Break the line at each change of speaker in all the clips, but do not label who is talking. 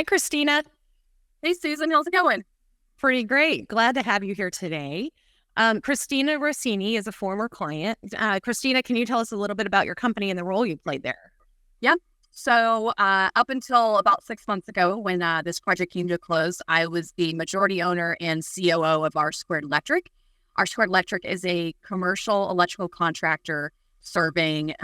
Hi, Christina.
Hey, Susan, how's it going?
Pretty great. Glad to have you here today. Christina Rossini is a former client. Christina, can you tell us a little bit about your company and the role you played there?
Yeah. So up until about 6 months ago, when this project came to a close, I was the majority owner and COO of R Squared Electric. R Squared Electric is a commercial electrical contractor serving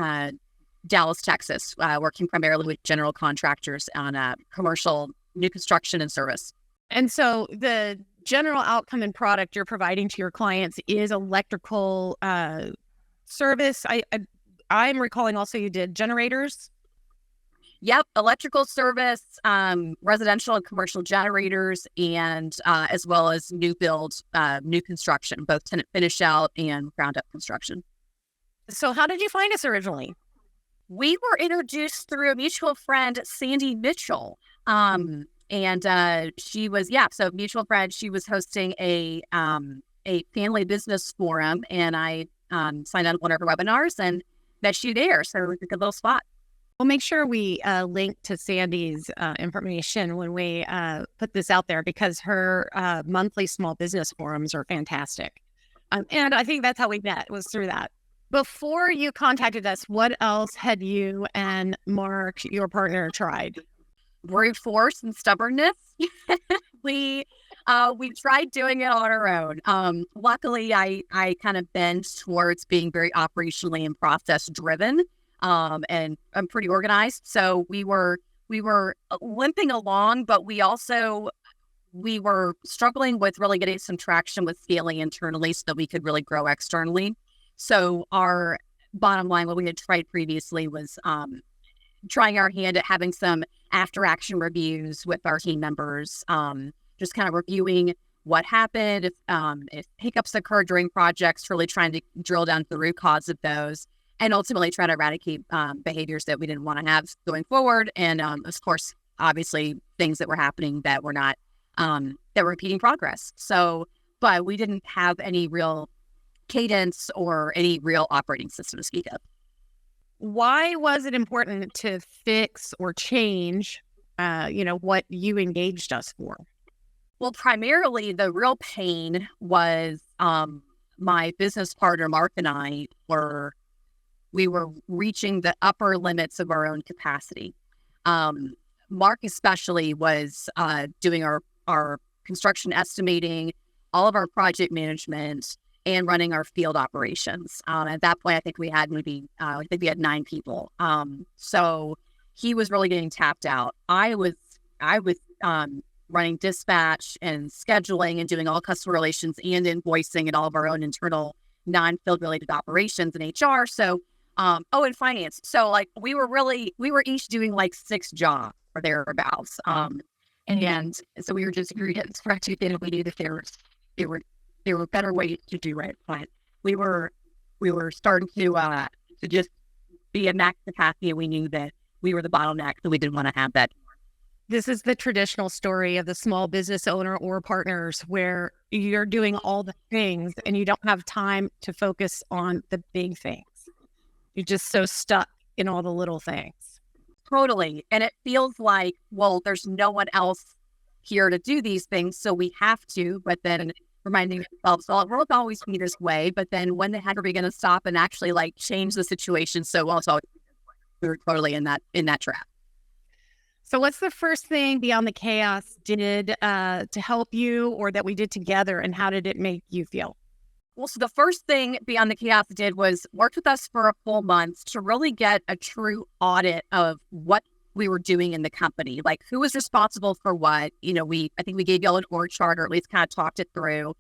Dallas, Texas, working primarily with general contractors on commercial new construction and service.
And so the general outcome and product you're providing to your clients is electrical service. I'm recalling also you did generators.
Yep, electrical service, residential and commercial generators, and as well as new build, new construction, both tenant finish out and ground up construction.
So how did you find us originally?
We were introduced through a mutual friend, Sandy Mitchell. And she was, so mutual friend, she was hosting a family business forum, and I signed on one of her webinars and met you there. So it was a good little spot.
We'll make sure we link to Sandy's information when we put this out there, because her monthly small business forums are fantastic. And I think that's how we met, was through that. Before you contacted us, what else had you and Mark, your partner, tried?
Brute force and stubbornness. We tried doing it on our own. Luckily, I kind of bend towards being very operationally and process driven. And I'm pretty organized. So we were limping along, but we were struggling with really getting some traction with scaling internally so that we could really grow externally. So our bottom line, what we had tried previously was trying our hand at having some after action reviews with our team members, just kind of reviewing what happened, if hiccups occurred during projects, really trying to drill down to the root cause of those, and ultimately try to eradicate behaviors that we didn't want to have going forward. And of course, obviously, things that were happening that were not, that were impeding progress. So, but we didn't have any real cadence or any real operating system to speak of.
Why was it important to fix or change, what you engaged us for?
Well, primarily the real pain was my business partner, Mark, and we were reaching the upper limits of our own capacity. Mark especially was doing our construction estimating, all of our project management, and running our field operations. At that point, I think we had 9 people. So he was really getting tapped out. I was running dispatch and scheduling and doing all customer relations and invoicing and all of our own internal non-field related operations and HR. So, and finance. So like we were each doing like 6 jobs or thereabouts. And so we were just getting scratchy thin. We knew that there were better ways to do it, but we were starting to just be at max capacity, and we knew that we were the bottleneck, so we didn't want to have that.
This is the traditional story of the small business owner or partners, where you're doing all the things and you don't have time to focus on the big things. You're just so stuck in all the little things.
Totally. And it feels like, well, there's no one else here to do these things, so we have to, but then reminding ourselves, well, it won't always be this way, but then when the heck are we going to stop and actually like change the situation? So also we were totally in that trap.
So what's the first thing Beyond the Chaos did to help you, or that we did together, and how did it make you feel?
Well, so the first thing Beyond the Chaos did was work with us for a full month to really get a true audit of what we were doing in the company, like who was responsible for what. I think we gave y'all an org chart, or at least kind of talked it through.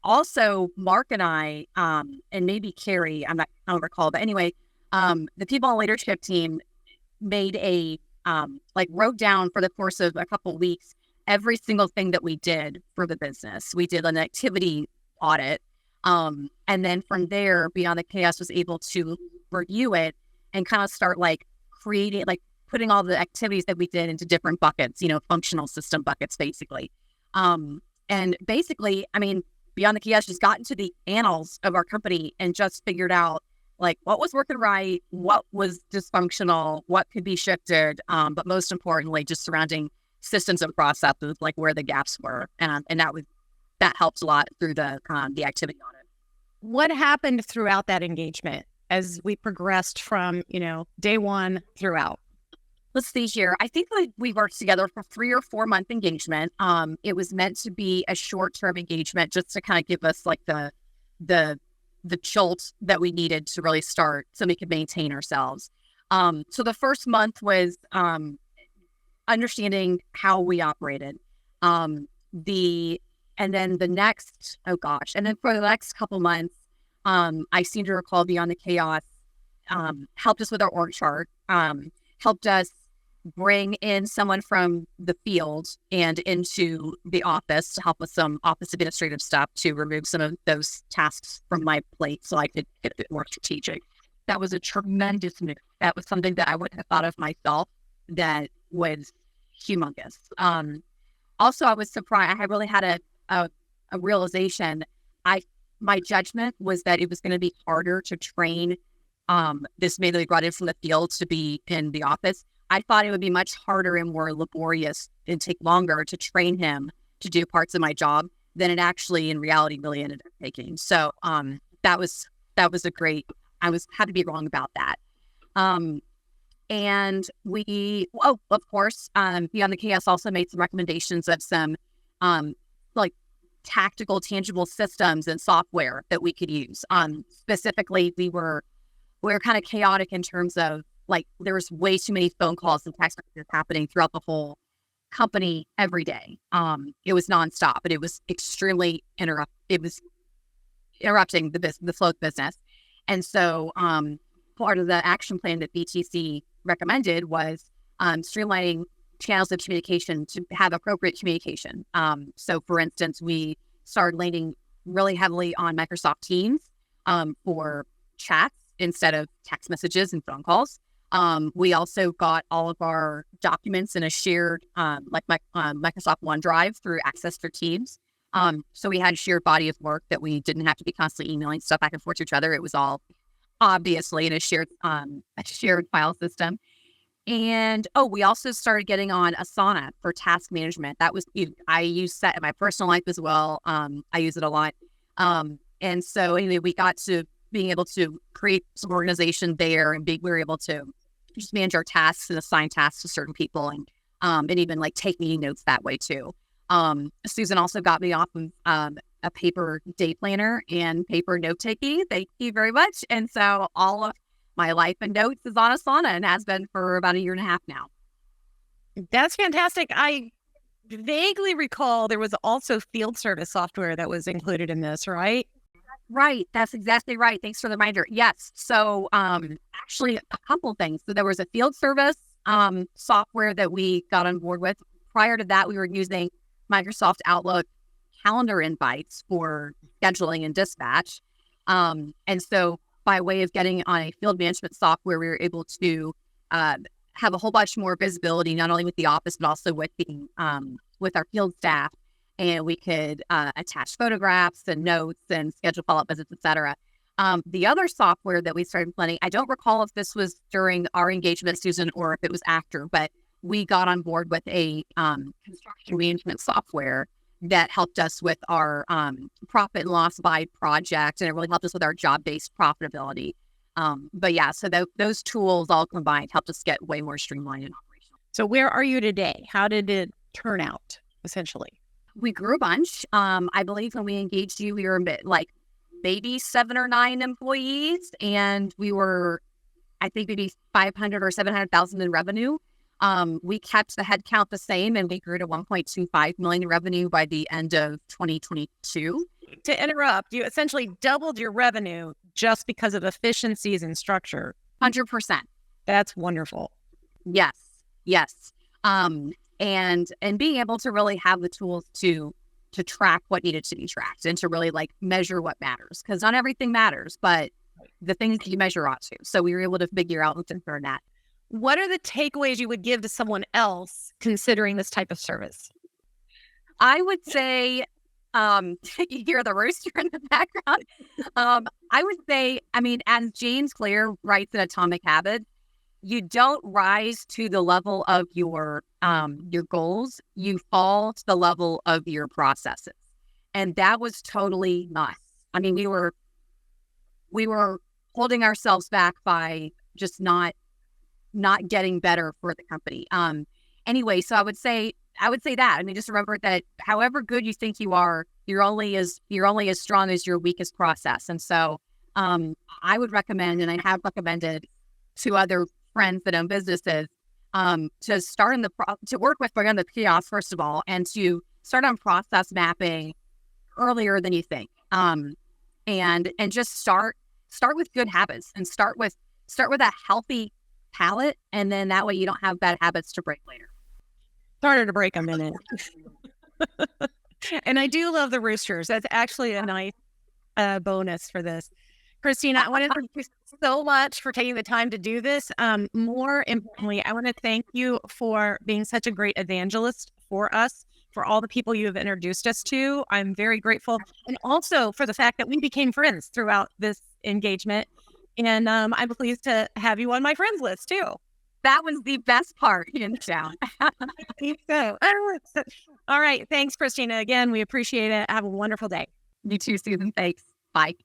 Also, Mark and I, and maybe Carrie, I don't recall, but anyway, the people on leadership team made wrote down for the course of a couple of weeks every single thing that we did for the business. We did an activity audit, and then from there, Beyond the Chaos was able to review it and kind of start creating, putting all the activities that we did into different buckets, functional system buckets, basically. And basically, Beyond the Chaos just got into the annals of our company and just figured out, like what was working right, what was dysfunctional, what could be shifted, but most importantly, just surrounding systems and processes, like where the gaps were, and that helped a lot through the activity audit.
What happened throughout that engagement as we progressed from, day one throughout?
Let's see here. I think we worked together for 3 or 4 month engagement. It was meant to be a short-term engagement just to kind of give us like the jolt that we needed to really start so we could maintain ourselves. So the first month was understanding how we operated. And then for the next couple months, I seem to recall Beyond the Chaos helped us with our org chart, helped us bring in someone from the field and into the office to help with some office administrative stuff to remove some of those tasks from my plate so I could get a bit more strategic. That was a tremendous move. That was something that I wouldn't have thought of myself that was humongous. Also, I was surprised. I really had a realization. My judgment was that it was going to be harder to train this man that we brought in from the field to be in the office. I thought it would be much harder and more laborious and take longer to train him to do parts of my job than it actually in reality really ended up taking. So that was a great, had to be wrong about that. And of course, Beyond the Chaos also made some recommendations of some like tactical, tangible systems and software that we could use. Specifically, we were kind of chaotic in terms of like there was way too many phone calls and text messages happening throughout the whole company every day. It was nonstop, but it was extremely It was interrupting the flow of business. And so part of the action plan that BTC recommended was streamlining channels of communication to have appropriate communication. So for instance, we started leaning really heavily on Microsoft Teams for chats instead of text messages and phone calls. We also got all of our documents in a shared, Microsoft OneDrive through Access for Teams. So we had a shared body of work that we didn't have to be constantly emailing stuff back and forth to each other. It was all obviously in a shared file system. And we also started getting on Asana for task management. I use that in my personal life as well. I use it a lot. And so anyway, we got to being able to create some organization there, and we were able to just manage our tasks and assign tasks to certain people, and even like take meeting notes that way too. Susan also got me off of a paper day planner and paper note taking. Thank you very much. And so all of my life and notes is on Asana and has been for about 1.5 years now.
That's fantastic. I vaguely recall there was also field service software that was included in this, right?
Right. That's exactly right. Thanks for the reminder. Yes. So actually a couple things. So there was a field service software that we got on board with. Prior to that, we were using Microsoft Outlook calendar invites for scheduling and dispatch. And so by way of getting on a field management software, we were able to have a whole bunch more visibility, not only with the office, but also with our field staff. And we could attach photographs and notes and schedule follow-up visits, et cetera. The other software that we started implementing, I don't recall if this was during our engagement, Susan, or if it was after, but we got on board with a construction management software that helped us with our profit and loss by project, and it really helped us with our job-based profitability. But yeah, so those tools all combined helped us get way more streamlined and operational.
So where are you today? How did it turn out, essentially?
We grew a bunch. I believe when we engaged you, we were a bit like maybe 7 or 9 employees, and we were, I think, maybe 500 or 700,000 in revenue. We kept the headcount the same, and we grew to 1.25 million in revenue by the end of 2022.
To interrupt, you essentially doubled your revenue just because of efficiencies and structure.
100%.
That's wonderful.
Yes. And being able to really have the tools to track what needed to be tracked and to really like measure what matters, because not everything matters, but the things that you measure ought to. So we were able to figure out and confirm that.
What are the takeaways you would give to someone else considering this type of service?
I would say You hear the rooster in the background. I would say, I mean, as James Clear writes in Atomic Habits, you don't rise to the level of your goals. You fall to the level of your processes. And that was totally us. I mean, we were holding ourselves back by just not getting better for the company. Anyway, so I would say that. I mean, just remember that however good you think you are, you're only as strong as your weakest process. And so I would recommend, and I have recommended to other friends that own businesses, to start to work with bring on the kiosk, first of all, and to start on process mapping earlier than you think. And just start with good habits, and start with a healthy palate, and then that way you don't have bad habits to break later.
Harder to break them in it. And I do love the roosters. That's actually a nice bonus for this. Christina, I want to thank you so much for taking the time to do this. More importantly, I want to thank you for being such a great evangelist for us, for all the people you have introduced us to. I'm very grateful. And also for the fact that we became friends throughout this engagement. And I'm pleased to have you on my friends list too.
That was the best part, hands down.
I think so. All right. Thanks, Christina. Again, we appreciate it. Have a wonderful day.
You too, Susan. Thanks. Bye.